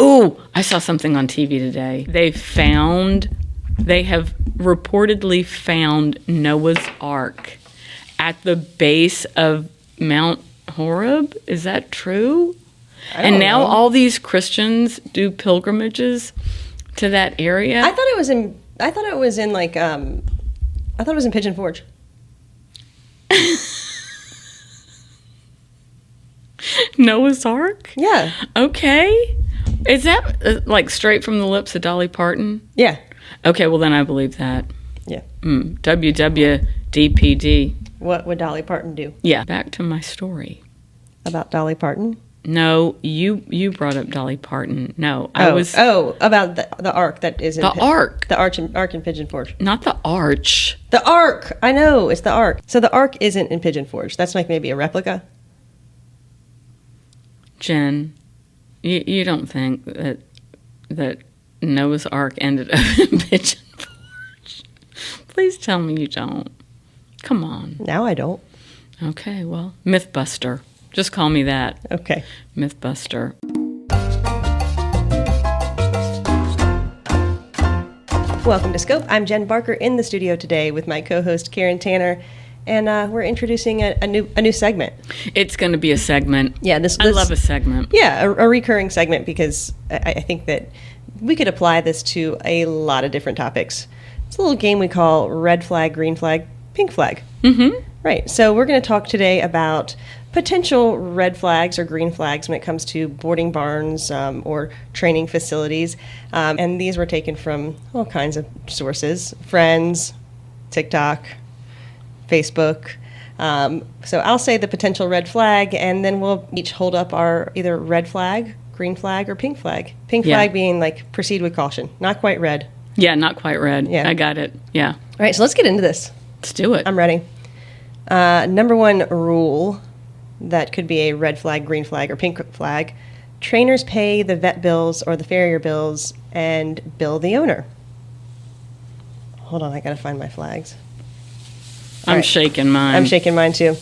Oh, I saw something on TV today. They have reportedly found Noah's Ark at the base of Mount Horeb. Is that true? And now all these Christians do pilgrimages to that area. I thought it was in Pigeon Forge. Noah's Ark? Yeah. Okay. Is that like straight from the lips of Dolly Parton? Yeah. Okay, well then I believe that. Yeah. WWDPD. What would Dolly Parton do? Yeah. Back to my story. About Dolly Parton? No, you brought up Dolly Parton. No, about the Ark that is in Ark. The Ark in Pigeon Forge. Not the Arch. The Ark. I know, it's the Ark. So the Ark isn't in Pigeon Forge. That's like maybe a replica. Jen, you don't think that Noah's Ark ended up in Pigeon Forge? Please tell me you don't. Come on. Now I don't. Okay, well, Mythbuster. Just call me that. Okay. Mythbuster. Welcome to Scope. I'm Jen Barker in the studio today with my co-host Karen Tanner, and we're introducing a new segment. It's going to be a segment. Yeah, I love a segment. Yeah, a recurring segment because I think that we could apply this to a lot of different topics. It's a little game we call red flag, green flag, pink flag. Mm-hmm. Right. So we're going to talk today about potential red flags or green flags when it comes to boarding barns or training facilities. And these were taken from all kinds of sources, friends, TikTok, Facebook. So I'll say the potential red flag, and then we'll each hold up our either red flag, green flag, or pink flag. Pink flag being like proceed with caution. Not quite red. Yeah, not quite red. Yeah. I got it. Yeah. All right, so let's get into this. Let's do it. I'm ready. Number one rule that could be a red flag, green flag, or pink flag. Trainers pay the vet bills or the farrier bills and bill the owner. Hold on, I gotta find my flags. I'm shaking mine. I'm shaking mine too.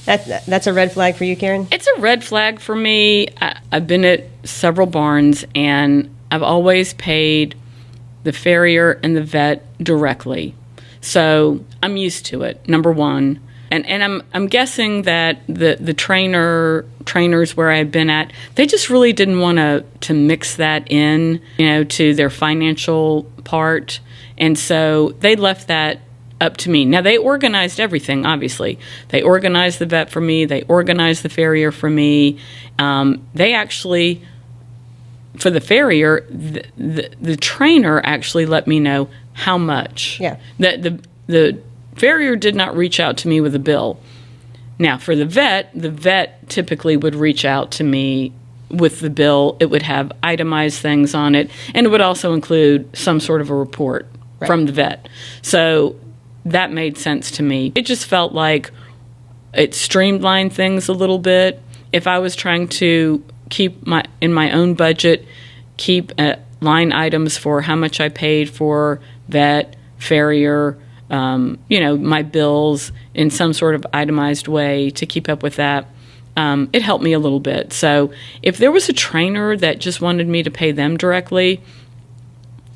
That's a red flag for you, Karen? It's a red flag for me. I've been at several barns, and I've always paid the farrier and the vet directly. So I'm used to it, number one. And I'm guessing that the trainers where I've been at, they just really didn't want to mix that in, to their financial part. And so they left that up to me. Now, they organized everything, obviously. They organized the vet for me. They organized the farrier for me. They actually, for the farrier, the trainer actually let me know how much. Yeah. The farrier did not reach out to me with a bill. Now, for the vet typically would reach out to me with the bill. It would have itemized things on it, and it would also include some sort of a report from the vet. So that made sense to me. It just felt like it streamlined things a little bit. If I was trying to keep in my own budget, keep line items for how much I paid for vet, farrier, my bills in some sort of itemized way to keep up with that, it helped me a little bit. So if there was a trainer that just wanted me to pay them directly,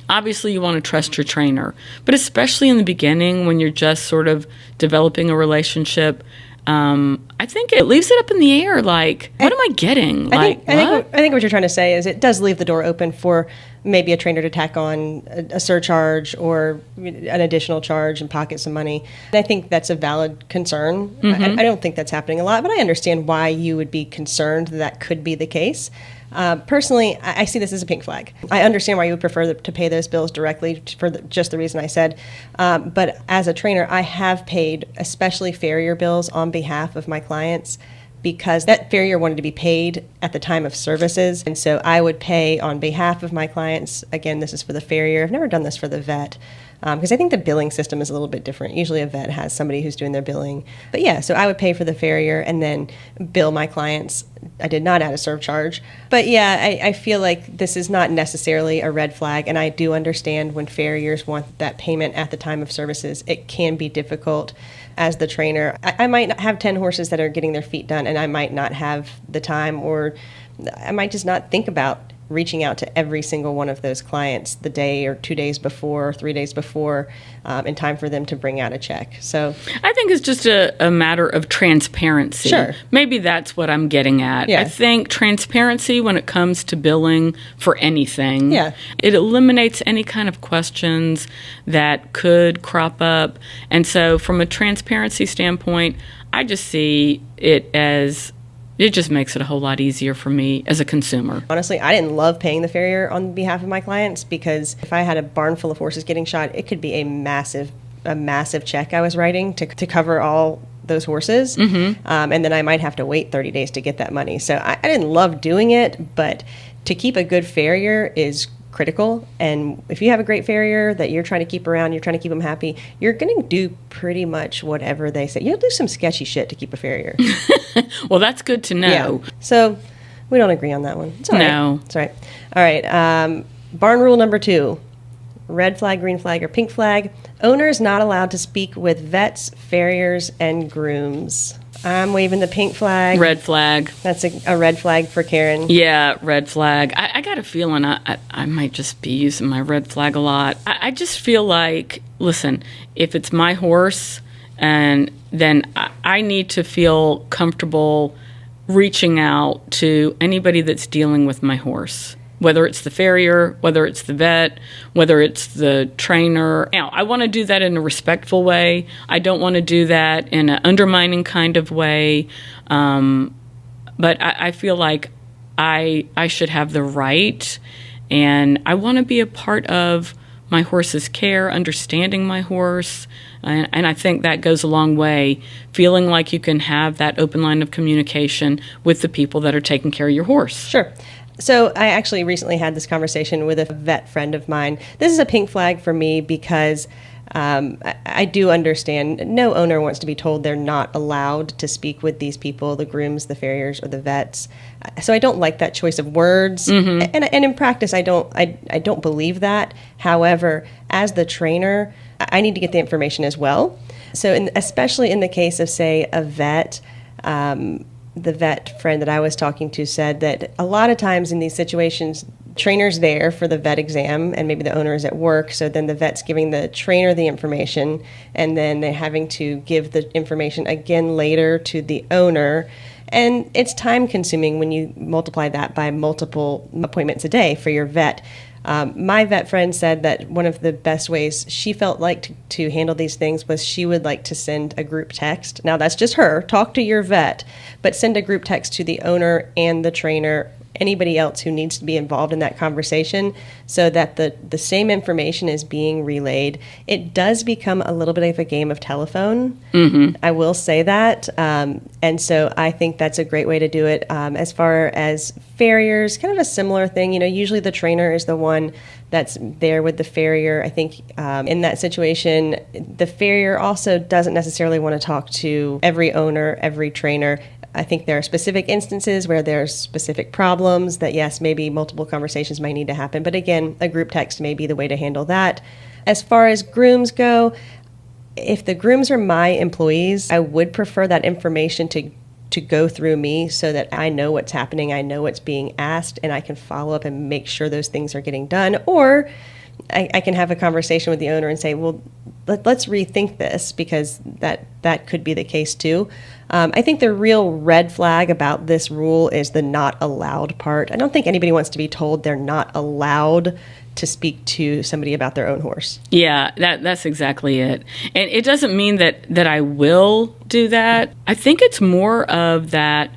obviously you want to trust your trainer. But especially in the beginning when you're just sort of developing a relationship, I think it leaves it up in the air. Like, what am I getting? I think what you're trying to say is it does leave the door open for maybe a trainer to tack on a surcharge or an additional charge and pocket some money. And I think that's a valid concern. Mm-hmm. I don't think that's happening a lot, but I understand why you would be concerned that could be the case. Personally, I see this as a pink flag. I understand why you would prefer to pay those bills directly for just the reason I said. But as a trainer, I have paid, especially farrier bills, on behalf of my clients because that farrier wanted to be paid at the time of services. And so I would pay on behalf of my clients. Again, this is for the farrier. I've never done this for the vet. Because I think the billing system is a little bit different. Usually a vet has somebody who's doing their billing. But yeah, so I would pay for the farrier and then bill my clients. I did not add a surcharge. But yeah, I feel like this is not necessarily a red flag. And I do understand when farriers want that payment at the time of services, it can be difficult as the trainer. I might not have 10 horses that are getting their feet done, and I might not have the time, or I might just not think about reaching out to every single one of those clients the day or 2 days before or 3 days before in time for them to bring out a check. So I think it's just a matter of transparency. Sure. Maybe that's what I'm getting at. Yeah. I think transparency when it comes to billing for anything, Yeah. it eliminates any kind of questions that could crop up. And so from a transparency standpoint, I just see it as it just makes it a whole lot easier for me as a consumer. Honestly, I didn't love paying the farrier on behalf of my clients because if I had a barn full of horses getting shot, it could be a massive check I was writing to cover all those horses. And then I might have to wait 30 days to get that money. So I didn't love doing it, but to keep a good farrier is critical. And if you have a great farrier that you're trying to keep around, you're trying to keep them happy, you're going to do pretty much whatever they say. You'll do some sketchy shit to keep a farrier. Well, that's good to know. Yeah. So we don't agree on that one. It's all right. No. It's all right. All right. Barn rule number 2, red flag, green flag, or pink flag. Owners not allowed to speak with vets, farriers, and grooms. I'm waving the pink flag. Red flag. That's a red flag for Karen. Yeah, red flag. I got a feeling I might just be using my red flag a lot. I just feel like, listen, if it's my horse, and then I need to feel comfortable reaching out to anybody that's dealing with my horse. Whether it's the farrier, whether it's the vet, whether it's the trainer. Now, I want to do that in a respectful way. I don't want to do that in an undermining kind of way. But I feel like I should have the right, and I want to be a part of my horse's care, understanding my horse. And I think that goes a long way, feeling like you can have that open line of communication with the people that are taking care of your horse. Sure. So I actually recently had this conversation with a vet friend of mine. This is a pink flag for me because I do understand no owner wants to be told they're not allowed to speak with these people, the grooms, the farriers, or the vets. So I don't like that choice of words. And in practice, I don't believe that. However, as the trainer, I need to get the information as well. So especially in the case of, say, a vet, the vet friend that I was talking to said that a lot of times in these situations, trainer's there for the vet exam and maybe the owner is at work, so then the vet's giving the trainer the information and then they're having to give the information again later to the owner. And it's time consuming when you multiply that by multiple appointments a day for your vet. My vet friend said that one of the best ways she felt like to handle these things was she would like to send a group text. Now, that's just her. Talk to your vet, but send a group text to the owner and the trainer, anybody else who needs to be involved in that conversation, so that the same information is being relayed. It does become a little bit of a game of telephone. I will say that. And so I think that's a great way to do it. As far as farriers, kind of a similar thing. Usually the trainer is the one that's there with the farrier. I think in that situation, the farrier also doesn't necessarily want to talk to every owner, every trainer. I think there are specific instances where there's specific problems that, yes, maybe multiple conversations might need to happen. But again, a group text may be the way to handle that. As far as grooms go, if the grooms are my employees, I would prefer that information to go through me so that I know what's happening, I know what's being asked, and I can follow up and make sure those things are getting done. Or I can have a conversation with the owner and say, well, let's rethink this, because that could be the case too. I think the real red flag about this rule is the not allowed part. I don't think anybody wants to be told they're not allowed to speak to somebody about their own horse. Yeah, that's exactly it. And it doesn't mean that I will do that. I think it's more of that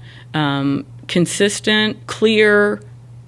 consistent, clear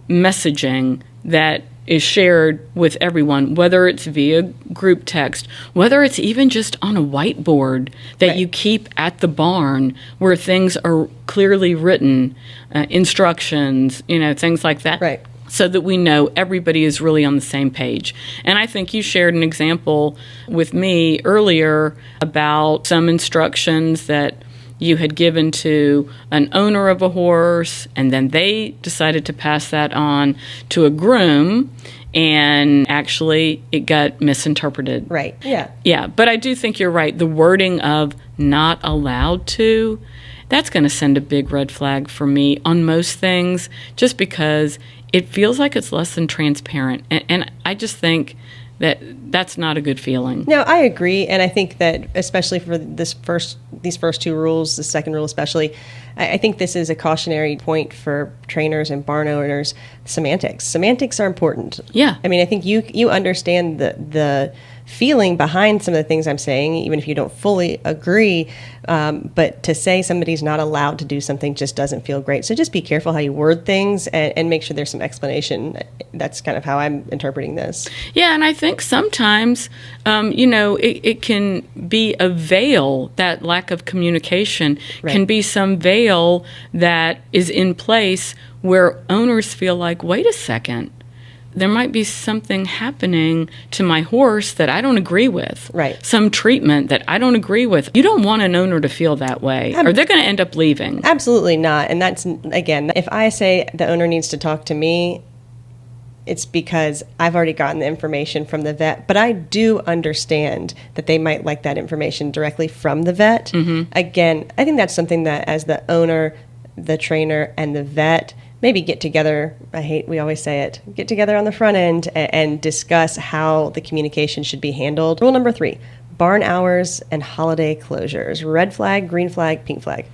messaging that is shared with everyone, whether it's via group text, whether it's even just on a whiteboard that you keep at the barn where things are clearly written, instructions, things like that. Right. So that we know everybody is really on the same page. And I think you shared an example with me earlier about some instructions that you had given to an owner of a horse, and then they decided to pass that on to a groom, and actually it got misinterpreted. Right, yeah. Yeah, but I do think you're right. The wording of not allowed to, that's going to send a big red flag for me on most things, just because it feels like it's less than transparent. And I just think that that's not a good feeling. No, I agree. And I think that especially for these first two rules, the second rule especially, I think this is a cautionary point for trainers and barn owners. Semantics are important. Yeah. I mean, I think you understand the feeling behind some of the things I'm saying, even if you don't fully agree. But to say somebody's not allowed to do something just doesn't feel great. So just be careful how you word things and make sure there's some explanation. That's kind of how I'm interpreting this. Yeah, and I think sometimes, it can be a veil, that lack of communication can be some veil that is in place where owners feel like, wait a second, there might be something happening to my horse that I don't agree with. Right. Some treatment that I don't agree with. You don't want an owner to feel that way, or they're going to end up leaving. Absolutely not. And that's, again, if I say the owner needs to talk to me, it's because I've already gotten the information from the vet. But I do understand that they might like that information directly from the vet. Mm-hmm. Again, I think that's something that as the owner, the trainer, and the vet maybe get together. We always say it, get together on the front end and discuss how the communication should be handled. Rule number 3, barn hours and holiday closures. Red flag, green flag, pink flag.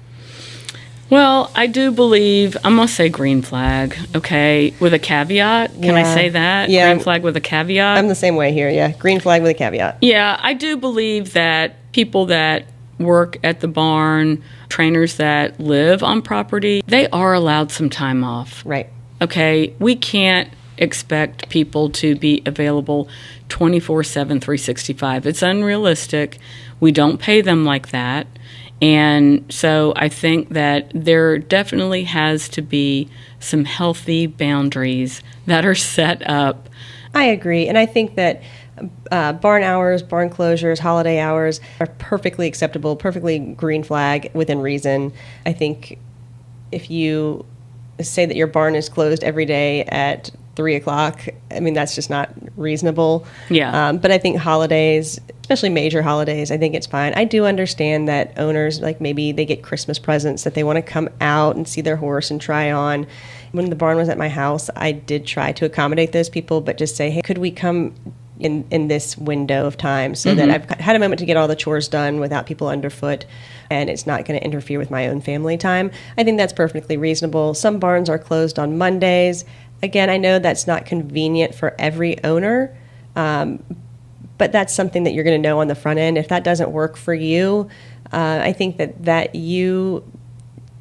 Well, I do believe, I'm going to say green flag, okay, with a caveat. Can I say that? Yeah. Green flag with a caveat? I'm the same way here, yeah. Green flag with a caveat. Yeah, I do believe that people that work at the barn, trainers that live on property, they are allowed some time off. Right. Okay, we can't expect people to be available 24/7, 365. It's unrealistic. We don't pay them like that. And so I think that there definitely has to be some healthy boundaries that are set up. I agree. And I think that barn hours, barn closures, holiday hours are perfectly acceptable, perfectly green flag within reason. I think if you say that your barn is closed every day at 3 o'clock, I mean, that's just not reasonable. Yeah. But I think holidays, especially major holidays, I think it's fine. I do understand that owners, like maybe they get Christmas presents that they want to come out and see their horse and try on. When the barn was at my house, I did try to accommodate those people, but just say, hey, could we come in this window of time so that I've had a moment to get all the chores done without people underfoot and it's not going to interfere with my own family time. I think that's perfectly reasonable. Some barns are closed on Mondays. Again, I know that's not convenient for every owner, but that's something that you're going to know on the front end. If that doesn't work for you, I think that you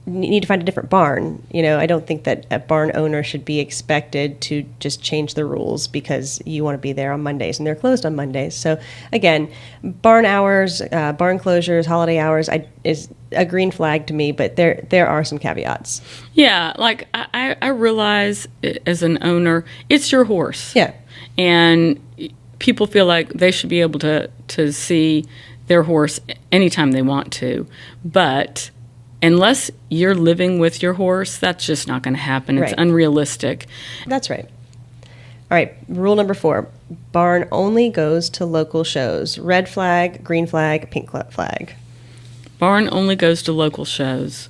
need to find a different barn. I don't think that a barn owner should be expected to just change the rules because you want to be there on Mondays and they're closed on Mondays. So again, barn hours, barn closures, holiday hours is a green flag to me, but there are some caveats. Yeah, like I realize as an owner, it's your horse. Yeah. And people feel like they should be able to see their horse anytime they want to. But unless you're living with your horse, that's just not going to happen. It's unrealistic. That's right. All right, rule number 4. Barn only goes to local shows. Red flag, green flag, pink flag. Barn only goes to local shows.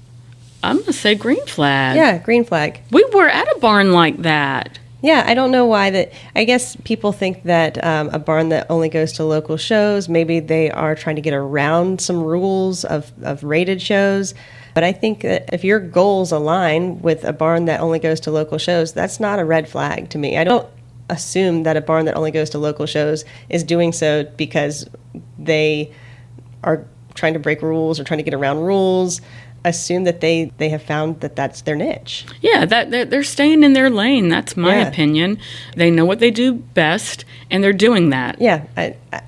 I'm going to say green flag. Yeah, green flag. We were at a barn like that. Yeah, I don't know why that. I guess people think that a barn that only goes to local shows, maybe they are trying to get around some rules of rated shows. But I think that if your goals align with a barn that only goes to local shows, that's not a red flag to me. I don't assume that a barn that only goes to local shows is doing so because they are trying to break rules or trying to get around rules. Assume that they have found that that's their niche. Yeah, that they're staying in their lane. That's my opinion. They know what they do best, and they're doing that. Yeah,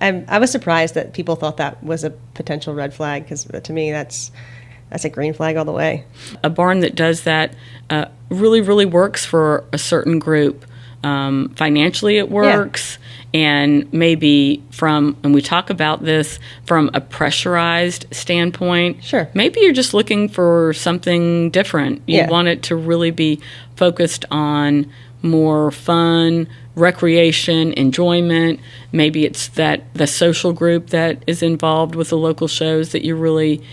I was surprised that people thought that was a potential red flag because to me that's a green flag all the way. A barn that does that really, really works for a certain group. Financially, it works. And maybe and we talk about this from a pressurized standpoint. Sure. Maybe you're just looking for something different. You want it to really be focused on more fun, recreation, enjoyment. Maybe it's that the social group that is involved with the local shows that you really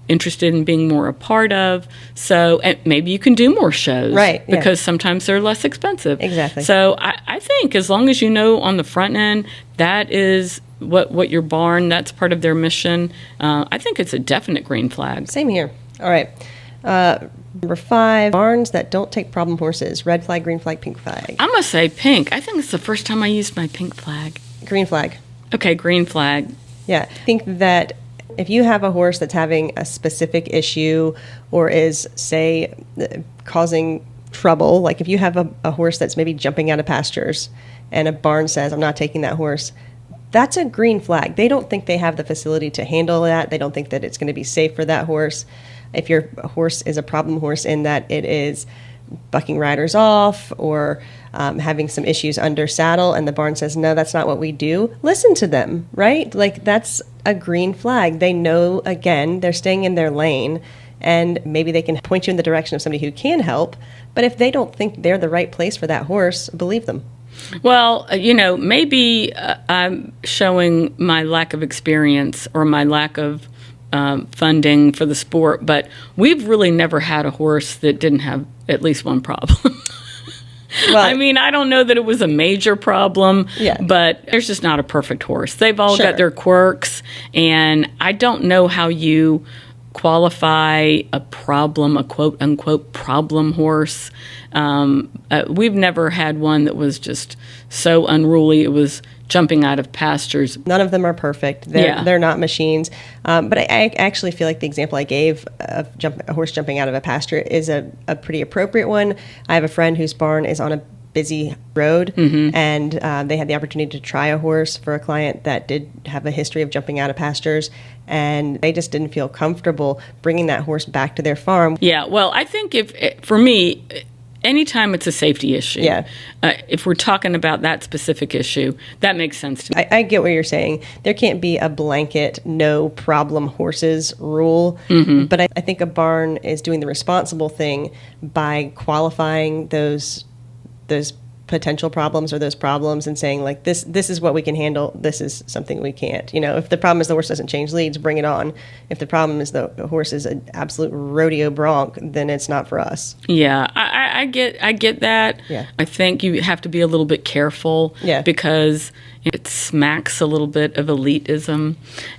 interested in being more a part of. So and maybe you can do more shows. Right, yeah. Because sometimes they're less expensive. Exactly. So I think as long as you know on the front end, that is what your barn, that's part of their mission. I think it's a definite green flag. Same here. All right. Number 5, barns that don't take problem horses. Red flag, green flag, pink flag. I'm going to say pink. I think it's the first time I used my pink flag. Green flag. Okay, green flag. Yeah. I think that if you have a horse that's having a specific issue or is, say, causing trouble, like if you have a horse that's maybe jumping out of pastures and a barn says, I'm not taking that horse, that's a green flag. They don't think they have the facility to handle that. They don't think that it's going to be safe for that horse. If your horse is a problem horse in that it is bucking riders off or having some issues under saddle and the barn says, no, that's not what we do, listen to them, right? Like that's a green flag. They know, again, they're staying in their lane and maybe they can point you in the direction of somebody who can help. But if they don't think they're the right place for that horse, believe them. Well, maybe I'm showing my lack of experience or my lack of funding for the sport, but we've really never had a horse that didn't have at least one problem. Well, I mean, I don't know that it was a major problem, but there's just not a perfect horse. They've all got their quirks, and I don't know how you qualify a problem, a quote-unquote problem horse. We've never had one that was just so unruly it was jumping out of pastures. None of them are perfect. They're not machines. But I actually feel like the example I gave of a horse jumping out of a pasture is a pretty appropriate one. I have a friend whose barn is on a busy road, and they had the opportunity to try a horse for a client that did have a history of jumping out of pastures, and they just didn't feel comfortable bringing that horse back to their farm. Yeah, well, I think for me, anytime it's a safety issue, if we're talking about that specific issue, that makes sense to me. I get what you're saying. There can't be a blanket no problem horses rule, but I think a barn is doing the responsible thing by qualifying those potential problems or those problems and saying like this is what we can handle, this is something we can't. If the problem is the horse doesn't change leads, bring it on. If the problem is the horse is an absolute rodeo bronc, then it's not for us. Yeah, I get that. Yeah. I think you have to be a little bit careful because it smacks a little bit of elitism,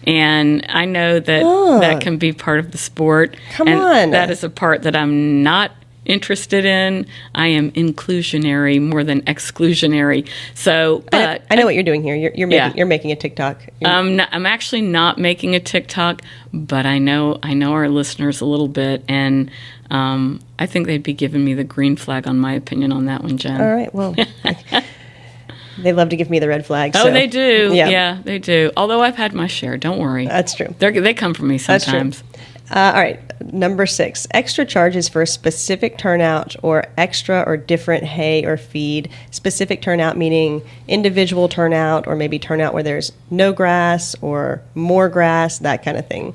and I know that that can be part of the sport. Come on. That is a part that I'm not interested in. I am inclusionary more than exclusionary. So, but I know what you're doing here. You're making a TikTok. I'm actually not making a TikTok, but I know our listeners a little bit, and I think they'd be giving me the green flag on my opinion on that one, Jen. All right. Well, they love to give me the red flag. Oh, they do. Yeah, they do. Although I've had my share. Don't worry. That's true. They come from me sometimes. That's true. All right, number 6, extra charges for a specific turnout or extra or different hay or feed. Specific turnout meaning individual turnout or maybe turnout where there's no grass or more grass, that kind of thing.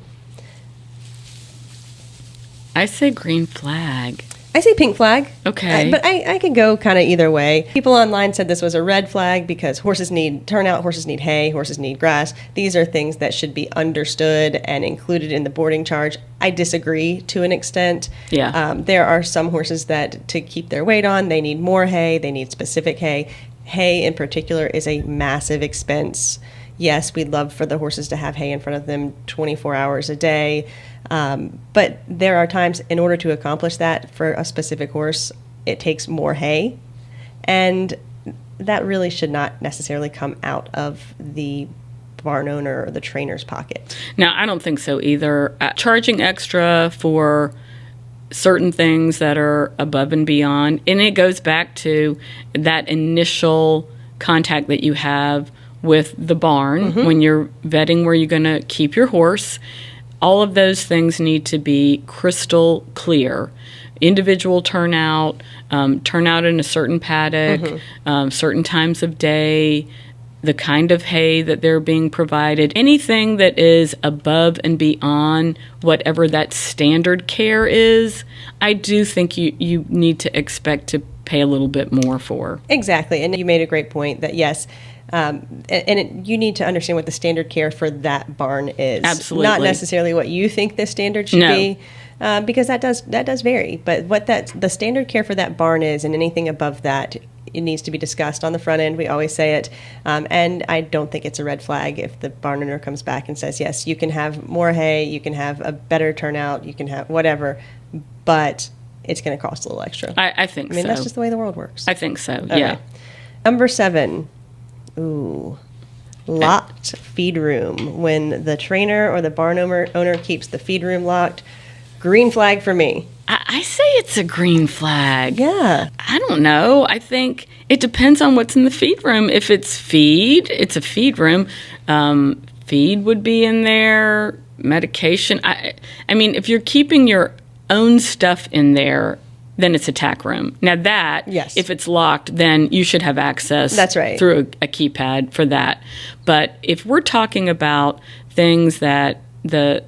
I say green flag. I say pink flag. Okay. But I could go kind of either way. People online said this was a red flag because horses need turnout, horses need hay, horses need grass. These are things that should be understood and included in the boarding charge. I disagree to an extent. Yeah. There are some horses that to keep their weight on, they need more hay, they need specific hay. Hay in particular is a massive expense. Yes, we'd love for the horses to have hay in front of them 24 hours a day. But there are times in order to accomplish that for a specific horse, it takes more hay. And that really should not necessarily come out of the barn owner or the trainer's pocket. No, I don't think so either. Charging extra for certain things that are above and beyond, and it goes back to that initial contact that you have with the barn when you're vetting where you're going to keep your horse. All of those things need to be crystal clear. Individual turnout in a certain paddock, certain times of day, the kind of hay that they're being provided, anything that is above and beyond whatever that standard care is, I do think you need to expect to pay a little bit more for. Exactly. And you made a great point that, yes, you need to understand what the standard care for that barn is. Absolutely. Not necessarily what you think the standard should be, because that does vary. But what the standard care for that barn is, and anything above that, it needs to be discussed on the front end. We always say it. And I don't think it's a red flag if the barn owner comes back and says, yes, you can have more hay, you can have a better turnout, you can have whatever, but it's going to cost a little extra. I think so. I mean, that's just the way the world works. I think so, Okay. yeah. Number 7. Ooh. Locked feed room. When the trainer or the barn owner keeps the feed room locked, green flag for me. I say it's a green flag. Yeah. I don't know. I think it depends on what's in the feed room. If it's feed, it's a feed room. Feed would be in there. Medication. I mean, if you're keeping your own stuff in there, then it's a tack room. Now that, yes. If it's locked, then you should have access. That's right. Through a keypad for that. But if we're talking about things that the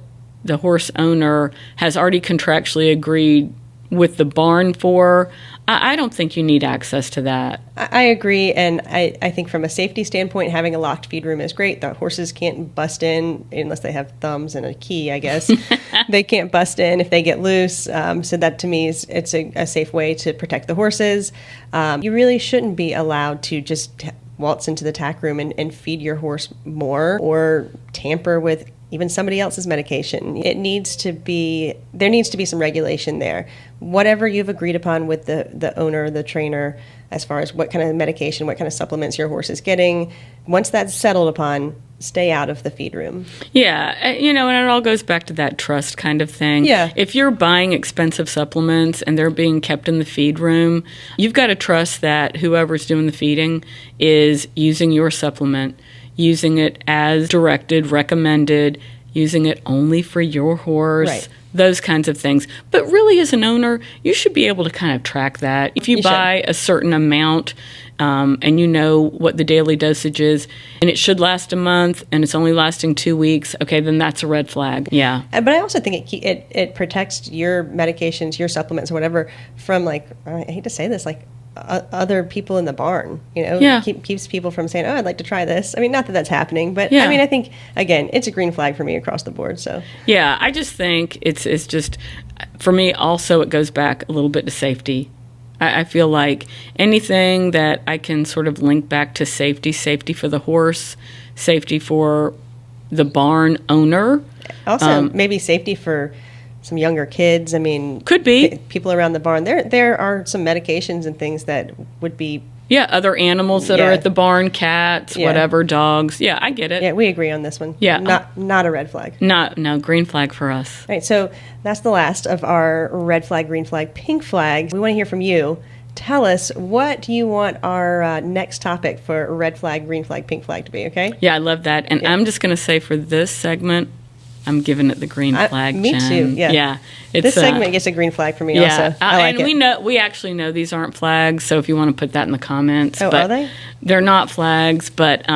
horse owner has already contractually agreed with the barn for, I don't think you need access to that. I agree, and I think from a safety standpoint, having a locked feed room is great. The horses can't bust in unless they have thumbs and a key, I guess. They can't bust in if they get loose. So that, to me, it's a safe way to protect the horses. You really shouldn't be allowed to just waltz into the tack room and feed your horse more or tamper with even somebody else's medication. There needs to be some regulation there. Whatever you've agreed upon with the owner, the trainer, as far as what kind of medication, what kind of supplements your horse is getting, once that's settled upon, stay out of the feed room. Yeah, and it all goes back to that trust kind of thing. Yeah. If you're buying expensive supplements and they're being kept in the feed room, you've got to trust that whoever's doing the feeding is using your supplement, using it as directed, recommended, using it only for your horse, right. Those kinds of things. But really, as an owner, you should be able to kind of track that. If you buy a certain amount and you know what the daily dosage is, and it should last a month, and it's only lasting 2 weeks, okay, then that's a red flag. Yeah. But I also think it protects your medications, your supplements, or whatever, from, like, I hate to say this, like, other people in the barn, Yeah. keeps people from saying, oh, I'd like to try this. I mean, not that that's happening, but Yeah. I mean, I think, again, it's a green flag for me across the board. So Yeah, I just think it's just, for me also, it goes back a little bit to safety. I feel like anything that I can sort of link back to safety for the horse, safety for the barn owner. Also, maybe safety for some younger kids. I mean, Could be. People around the barn. There are some medications and things that would be. Yeah, other animals that are at the barn, cats, Yeah. whatever, dogs. Yeah, I get it. Yeah, we agree on this one. Yeah. Not a red flag. No, green flag for us. All right, so that's the last of our red flag, green flag, pink flag. We want to hear from you. Tell us, what do you want our next topic for red flag, green flag, pink flag to be, okay? Yeah, I love that. And I'm just going to say for this segment, I'm giving it the green flag. Me Jen. too, yeah. Yeah. This segment gets a green flag for me Yeah, also. I like and we actually know these aren't flags, so if you want to put that in the comments. Oh, but are they? They're not flags, but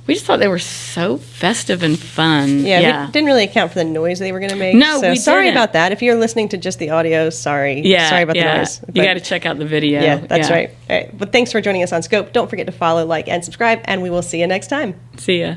we just thought they were so festive and fun. Yeah, we didn't really account for the noise they were going to make. No, so we sorry didn't. about that. If you're listening to just the audio, sorry. Yeah, Sorry about the noise. You got to check out the video. Yeah, that's right. All right. But thanks for joining us on Scope. Don't forget to follow, like, and subscribe, and we will see you next time. See ya.